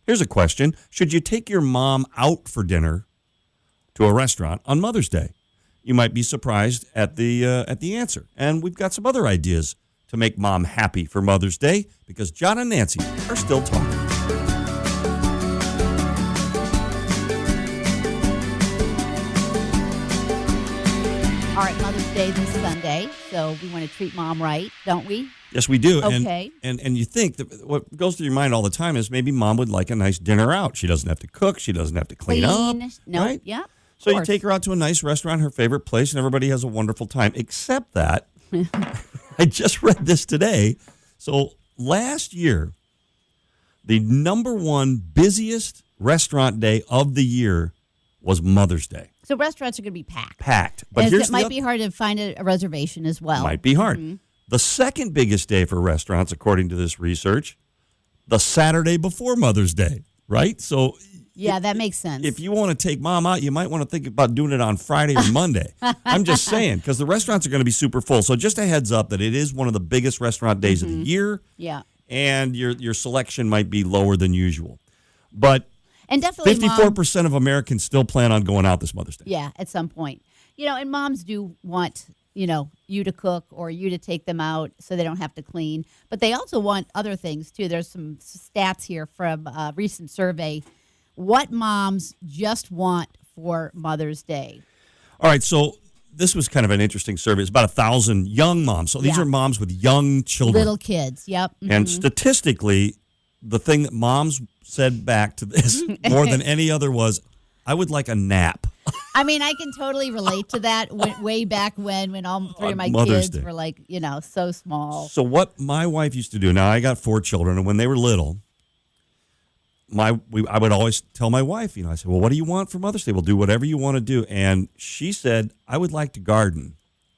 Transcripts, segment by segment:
Here's a question. Should you take your mom out for dinner to a restaurant on Mother's Day? You might be surprised at the answer. And we've got some other ideas to make mom happy for Mother's Day because John and Nancy are still talking. All right, Mother's Day this Sunday, so we want to treat mom right, don't we? Yes, we do. Okay. And you think that what goes through your mind all the time is maybe mom would like a nice dinner out. She doesn't have to cook. She doesn't have to clean up. No, right? Yeah. So you take her out to a nice restaurant, her favorite place, and everybody has a wonderful time, except that I just read this today. So last year, the number one busiest restaurant day of the year was Mother's Day. So restaurants are going to be packed. Packed. But it might be hard to find a reservation as well. Might be hard. The second biggest day for restaurants, according to this research, the Saturday before Mother's Day, right? So yeah, that makes sense. If you want to take mom out, you might want to think about doing it on Friday or Monday. I'm just saying, because the restaurants are going to be super full. So just a heads up that it is one of the biggest restaurant days of the year. Yeah. And your selection might be lower than usual. But and definitely 54% of Americans still plan on going out this Mother's Day. Yeah, at some point. And moms do want, you to cook or you to take them out so they don't have to clean. But they also want other things, too. There's some stats here from a recent survey. What moms just want for Mother's Day? All right, so this was kind of an interesting survey. It's about 1,000 young moms. So these are moms with young children. Little kids, yep. Mm-hmm. And statistically, the thing that moms said back to this more than any other was, I would like a nap. I mean, I can totally relate to that way back when all three of my Mother's kids Day. were like, so small. So what my wife used to do, now I got 4 children, and when they were little, I would always tell my wife, I said, well, what do you want for Mother's Day? We'll do whatever you want to do. And she said, I would like to garden,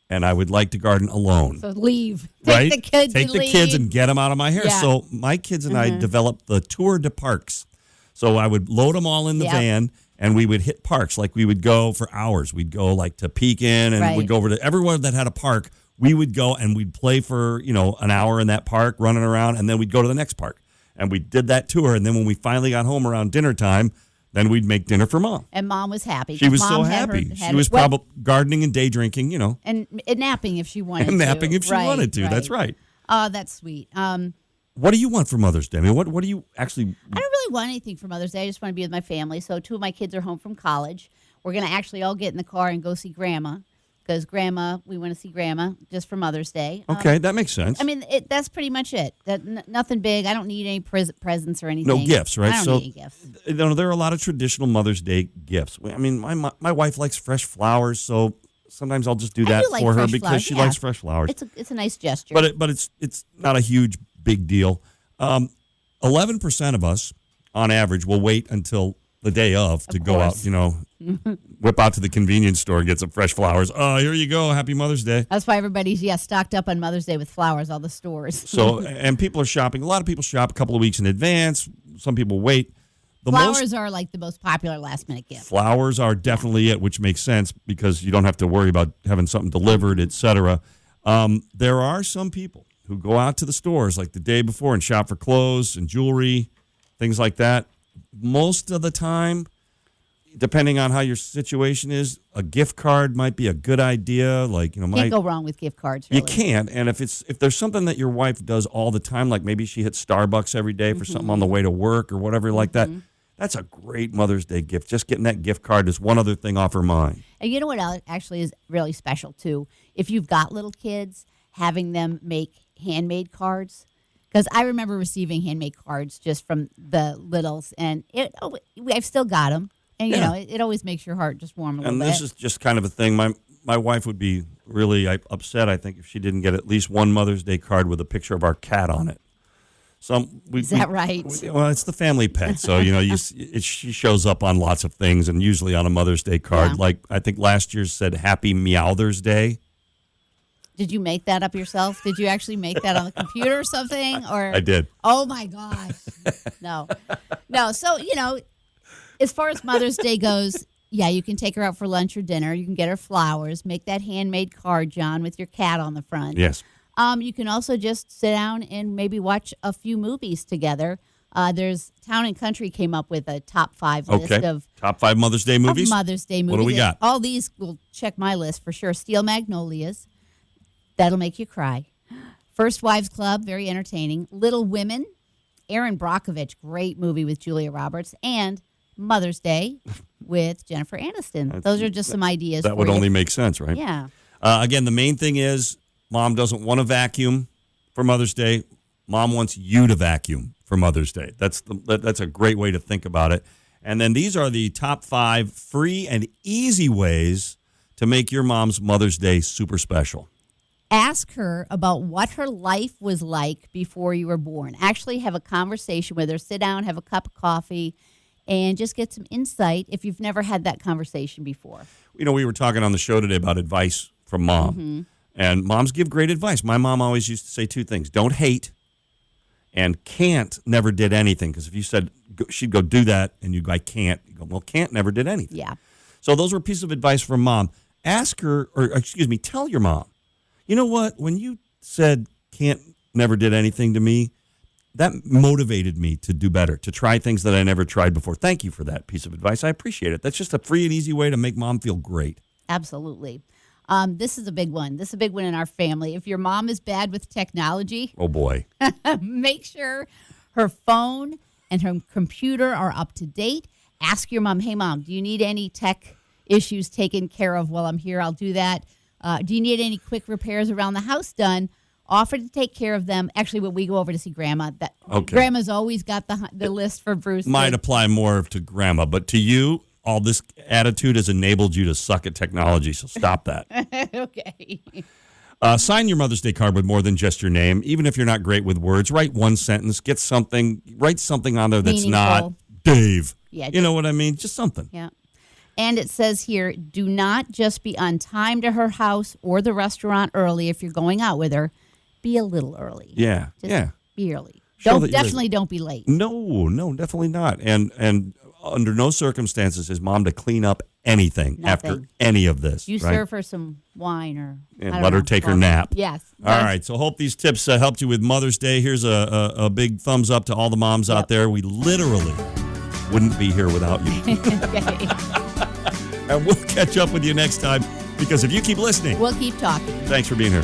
and I would like to garden alone. So leave. Right? Take the kids Take the kids and get them out of my hair. Yeah. So my kids and I developed the Tour de Parks. So I would load them all in the van, and we would hit parks. Like we would go for hours. We'd go like to Pekin, and we'd go over to everywhere that had a park. We would go and we'd play for, an hour in that park, running around, and then we'd go to the next park. And we did that tour, and then when we finally got home around dinner time, then we'd make dinner for Mom. And Mom was happy. She was so happy. She was probably gardening and day drinking, And napping if she wanted to. And napping if she wanted to. Right. That's right. Oh, that's sweet. What do you want for Mother's Day? I mean, what do you actually... I don't really want anything for Mother's Day. I just want to be with my family. So 2 of my kids are home from college. We're going to actually all get in the car and go see Grandma. Because we want to see Grandma just for Mother's Day. Okay, that makes sense. I mean, that's pretty much it. Nothing big. I don't need any presents or anything. No gifts, right? I don't need any gifts. There are a lot of traditional Mother's Day gifts. I mean, my wife likes fresh flowers, so sometimes I'll just do that for her because she likes fresh flowers. It's a nice gesture. But it's not a huge big deal. 11% of us, on average, will wait until the day of to go out, whip out to the convenience store and get some fresh flowers. Oh, here you go. Happy Mother's Day. That's why everybody's, stocked up on Mother's Day with flowers, all the stores. So, and people are shopping. A lot of people shop a couple of weeks in advance. Some people wait. Flowers are like the most popular last-minute gift. Flowers are definitely it, which makes sense because you don't have to worry about having something delivered, etc. There are some people who go out to the stores like the day before and shop for clothes and jewelry, things like that. Most of the time, depending on how your situation is, a gift card might be a good idea. Like, can't go wrong with gift cards. Really. You can't. And if there's something that your wife does all the time, like maybe she hits Starbucks every day for something on the way to work or whatever like that, that's a great Mother's Day gift. Just getting that gift card is one other thing off her mind. And you know what actually is really special too? If you've got little kids, having them make handmade cards. Because I remember receiving handmade cards just from the littles, and I've still got them. And, it always makes your heart just warm a little bit. And this is just kind of a thing. My wife would be really upset, I think, if she didn't get at least one Mother's Day card with a picture of our cat on it. Is that right? Well, it's the family pet, so, she shows up on lots of things, and usually on a Mother's Day card. Yeah. Like, I think last year said Happy Meowthers Day. Did you make that up yourself? Did you actually make that on the computer or something? Or I did. Oh, my gosh. No. So, as far as Mother's Day goes, you can take her out for lunch or dinner. You can get her flowers. Make that handmade card, John, with your cat on the front. Yes. You can also just sit down and maybe watch a few movies together. There's Town and Country came up with a top 5 list of top 5 Mother's Day movies. Mother's Day movies. What do we got? All these will check my list for sure. Steel Magnolias, that'll make you cry. First Wives Club, very entertaining. Little Women, Erin Brockovich, great movie with Julia Roberts, and Mother's Day with Jennifer Aniston. Those are just some ideas. That would only make sense, right? Yeah. Again, the main thing is Mom doesn't want to vacuum for Mother's Day. Mom wants you to vacuum for Mother's Day. That's a great way to think about it. And then these are the top 5 free and easy ways to make your mom's Mother's Day super special. Ask her about what her life was like before you were born. Actually have a conversation with her. Sit down, have a cup of coffee, and just get some insight if you've never had that conversation before. You know, we were talking on the show today about advice from Mom. Mm-hmm. And moms give great advice. My mom always used to say 2 things. Don't hate, and can't never did anything. Because if you said, she'd go do that, and you go, I can't. You go, well, can't never did anything. Yeah. So those were pieces of advice from Mom. Ask her, or excuse me, tell your mom, you know what? When you said can't never did anything to me, that motivated me to do better, to try things that I never tried before. Thank you for that piece of advice. I appreciate it. That's just a free and easy way to make Mom feel great. Absolutely. This is a big one. This is a big one in our family. If your mom is bad with technology, oh boy, make sure her phone and her computer are up to date. Ask your mom, hey, Mom, do you need any tech issues taken care of while I'm here? I'll do that. Do you need any quick repairs around the house done? Offer to take care of them. Actually, when we go over to see Grandma, Grandma's always got the list for Bruce. Might apply more to Grandma, but to you, all this attitude has enabled you to suck at technology, so stop that. Okay. Sign your Mother's Day card with more than just your name. Even if you're not great with words, write one sentence, write something on there that's meaningful. Not Dave. Yeah, you know what I mean? Just something. Yeah. And it says here, do not just be on time to her house or the restaurant early if you're going out with her. Be a little early. Yeah, just be early. Definitely don't be late. No, definitely not. And under no circumstances is Mom to clean up anything after any of this. You right? serve her some wine or let her take her nap. Yes. All right. So hope these tips helped you with Mother's Day. Here's a big thumbs up to all the moms out there. We literally wouldn't be here without you. Okay. And we'll catch up with you next time, because if you keep listening, we'll keep talking. Thanks for being here.